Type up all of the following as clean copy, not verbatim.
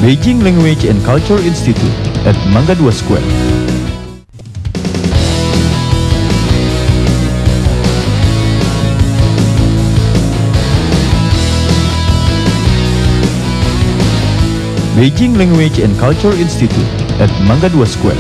Beijing Language and Culture Insttiute at Mangga 2 Square. Beijing Language and Culture Insttiute at Mangga 2 Square.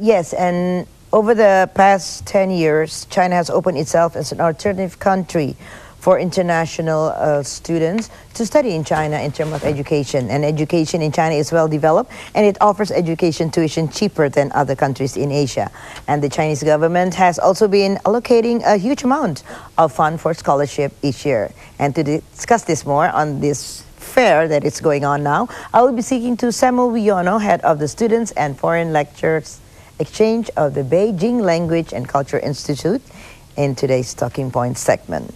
Yes, and over the past 10 years, China has opened itself as an alternative country for international students to study in China in terms of education. And education in China is well developed, and it offers education tuition cheaper than other countries in Asia. And the Chinese government has also been allocating a huge amount of fund for scholarship each year. And to discuss this more on this fair that is going on now, I will be speaking to Samuel Wiyono, head of the Students and Foreign Lectures Exchange of the Beijing Language and Culture Institute, in today's Talking Point segment.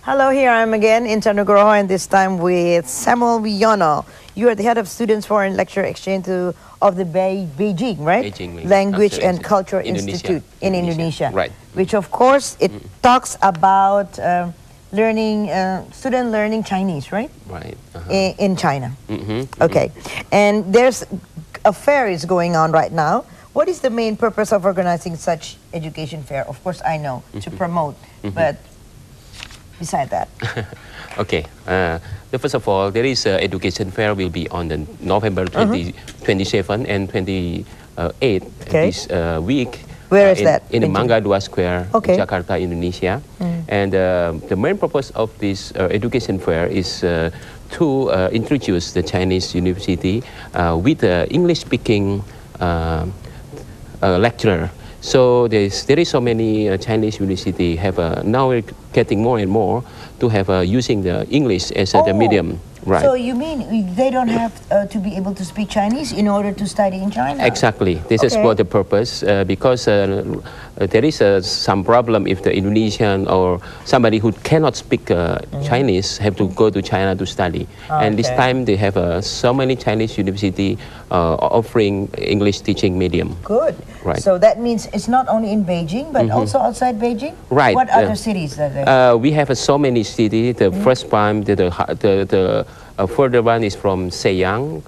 Hello, here I am again in Nugroho, and this time with Samuel Wiyono. You are the head of Students Foreign Lecture Exchange of the Beijing, right? Beijing Language and Culture Institute in Indonesia. Right. Which, of course, it talks about student learning Chinese, right? Right. In China. Okay. And there's a fair is going on right now. What is the main purpose of organizing such education fair? Of course, I know, to promote, but beside that. Okay. First of all, there is education fair will be on the November 27 and 28 this week. Where is that? In the Mangga 2 Square, Jakarta, Indonesia. And the main purpose of this education fair is to introduce the Chinese university with English-speaking lecturer. So there is so many Chinese university have now we're getting more and more to have using the English as the medium. Right. So you mean they don't have to be able to speak Chinese in order to study in China? Exactly. This is for the purpose because there is some problem if the Indonesian or somebody who cannot speak Chinese have to go to China to study. And this time they have so many Chinese university offering English teaching medium. Good. Right. So that means it's not only in Beijing but also outside Beijing? Right. What other cities are there? We have so many cities. The first one, the further one is from Shenyang,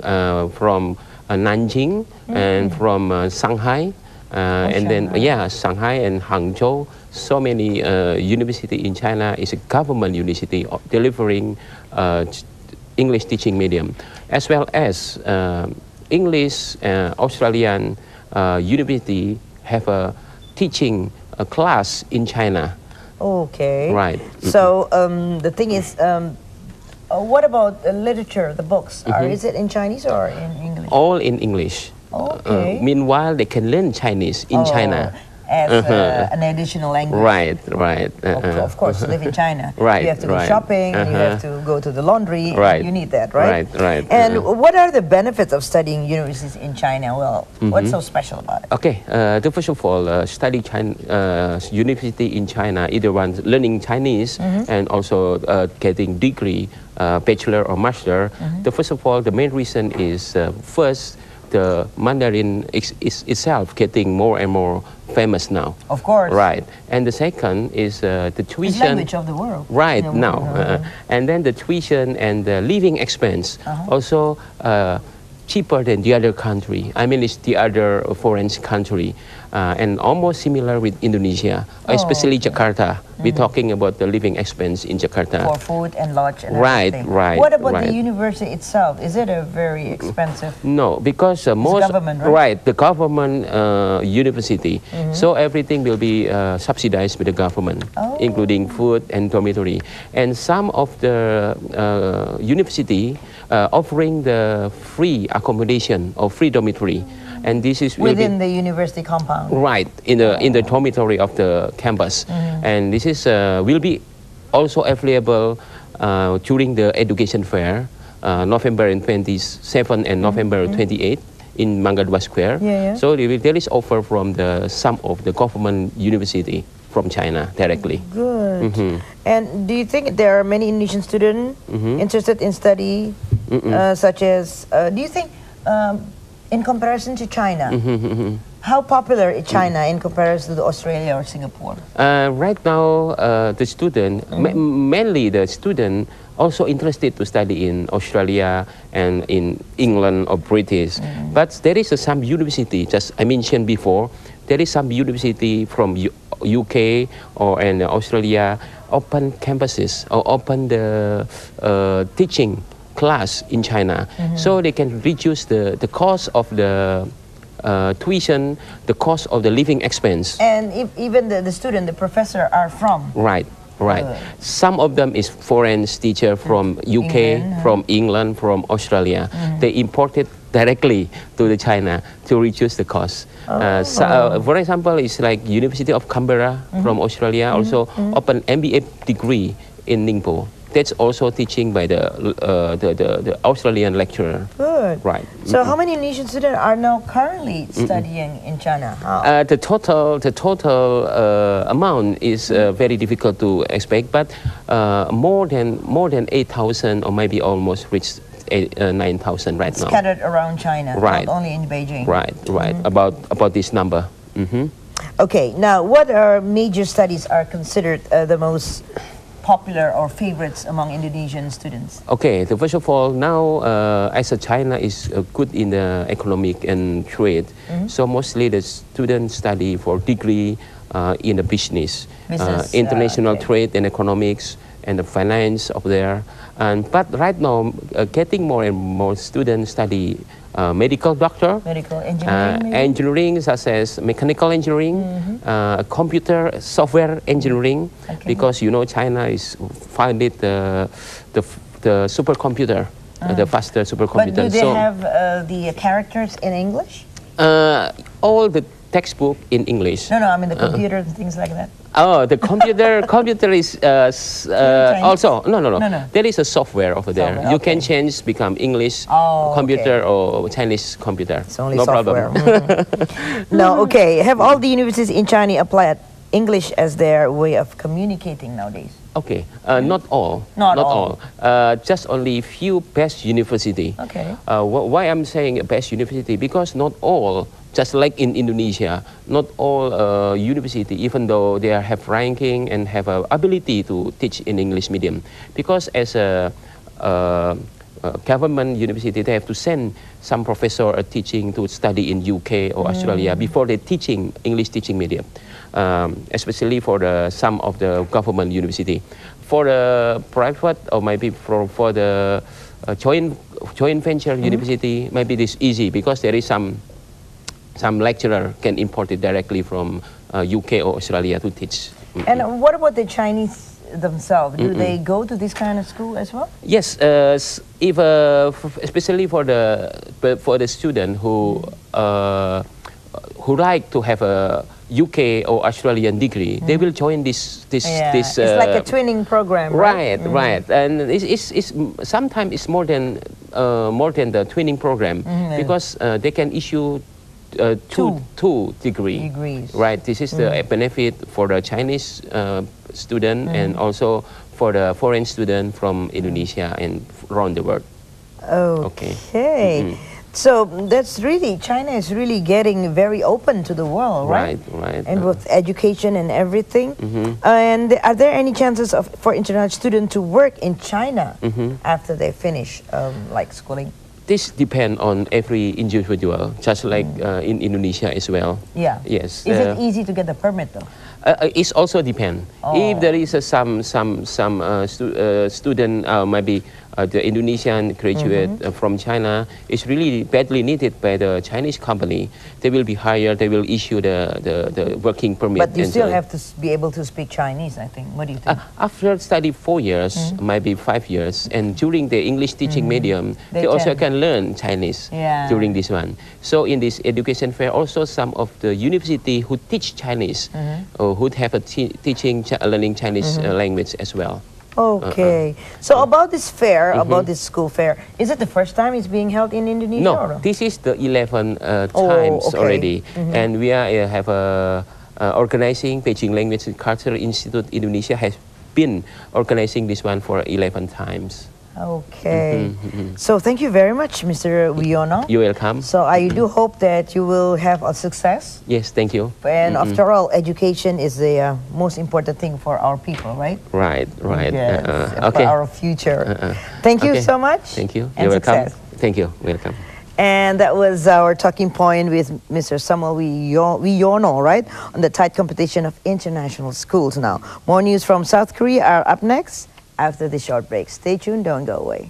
from Nanjing, and from Shanghai, and then Shanghai and Hangzhou. So many university in China is a government university delivering English teaching medium, as well as English Australian university have a teaching class in China. Okay. Right. So the thing is, what about literature, the books? Is it in Chinese or in English? All in English. Okay. Meanwhile, they can learn Chinese in China. As an additional language. Right. Of course, you live in China. Right. You have to go shopping, and you have to go to the laundry. Right. You need that, right? Right. And what are the benefits of studying universities in China? Well, what's so special about it? Okay. First of all, study university in China, either one learning Chinese and also getting degree, bachelor or master. First of all, the main reason is first, the Mandarin is itself getting more and more famous now. Of course. Right. And the second is the tuition. It's language of the world. Right, now. And then the tuition and the living expense also cheaper than the other country. I mean, it's the other foreign country. And almost similar with Indonesia, especially Jakarta. We're talking about the living expense in Jakarta. For food and lodge and everything. Right. What about the university itself? Is it a very expensive? No, because most government, right? The government university. So everything will be subsidized by the government, including food and dormitory. And some of the university offering the free accommodation or free dormitory. And this is within the university compound. Right, in the dormitory of the campus. And this is will be also available during the education fair, November 27 and November 28 in Mangga 2 Square. Yeah. So there is offer from some of the government university from China directly. Good. And do you think there are many Indonesian students interested in study, such as, do you think, in comparison to China, how popular is China in comparison to Australia or Singapore? Right now, the student, mainly the student, also interested to study in Australia and in England or British. But there is some university, just I mentioned before, there is some university from UK or in Australia open campuses or open the teaching class in China, so they can reduce the cost of the tuition, the cost of the living expense. And if even the student, the professor are from? Right. Some of them is foreign teacher from UK, from England, from Australia. They imported directly to the China to reduce the cost. For example, it's like University of Canberra from Australia also open MBA degree in Ningpo. That's also teaching by the Australian lecturer. Good. Right. So how many Indonesian students are now currently studying in China? The total amount is very difficult to expect, but more than 8,000 or maybe almost reached 9,000 right now. Scattered around China, right. not only in Beijing. Right. About this number. Okay. Now, what are major studies are considered the most popular or favorites among Indonesian students? Okay, so first of all, now as China is good in the economic and trade, so mostly the students study for degree in the business international trade and economics and the finance of there. But right now, getting more and more students study medical doctor, medical engineering, engineering such as mechanical engineering, computer software engineering, because you know China is founded the supercomputer, the faster supercomputer. But do they have the characters in English? All the textbook in English. No, I mean the computer and things like that. Oh, the computer is also no. There is a software over there. You can change become English computer or Chinese computer. It's only no software. problem. No, okay. Have all the universities in China applied English as their way of communicating nowadays? Okay, not all. Not all. Just only few best university. Okay. Why I'm saying best university? Because not all. Just like in Indonesia, not all university, even though they have ranking and have ability to teach in English medium, because as a government university, they have to send some professor teaching to study in UK or Australia before they teaching English teaching medium, especially for some of the government university. For the private or maybe for the joint venture university, maybe this easy because there is some lecturer can import it directly from UK or Australia to teach. And what about the Chinese themselves? Do they go to this kind of school as well? Yes, if especially for the student who like to have a UK or Australian degree, they will join this. It's like a twinning program, right? Right. And it's sometimes it's more than the twinning program because they can issue two degrees. Right. This is the benefit for the Chinese student and also for the foreign student from Indonesia and around the world. Okay. So that's really, China is really getting very open to the world, right? Right. And with education and everything. And are there any chances for international students to work in China after they finish like schooling? This depends on every individual, just like in Indonesia as well. Yeah. Yes. Is it easy to get the permit though? It also depends. If there is some student, maybe the Indonesian graduate from China is really badly needed by the Chinese company, they will be hired. They will issue the working permit. But you still have to be able to speak Chinese, I think. What do you think? After study 4 years, maybe 5 years, and during the English teaching medium, they also can learn Chinese during this one. So in this education fair, also some of the university who teach Chinese, who have a learning Chinese language as well. Okay. So about this fair, about this school fair, is it the first time it's being held in Indonesia? No, or? this is the 11th Oh, times okay. already, and we are have organizing Beijing Language Culture Insttiute Indonesia has been organizing this one for 11 times. Okay. So thank you very much, Mr. Wiyono. You're welcome. So I do hope that you will have a success. Yes, thank you. And after all, education is the most important thing for our people, right? Right. Yes, Okay. for our future. Thank you Okay. so much. Thank you. And You're welcome. success. Thank you. Welcome. And that was our talking point with Mr. Samuel Wiyono, right? On the tight competition of international schools now. More news from South Korea are up next after this short break. Stay tuned, don't go away.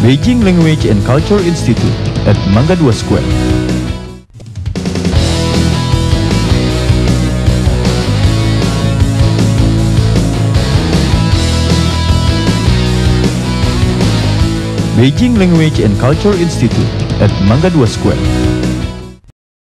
Beijing Language and Culture Institute at Mangga 2 Square. Beijing Language and Culture Institute at Mangga 2 Square.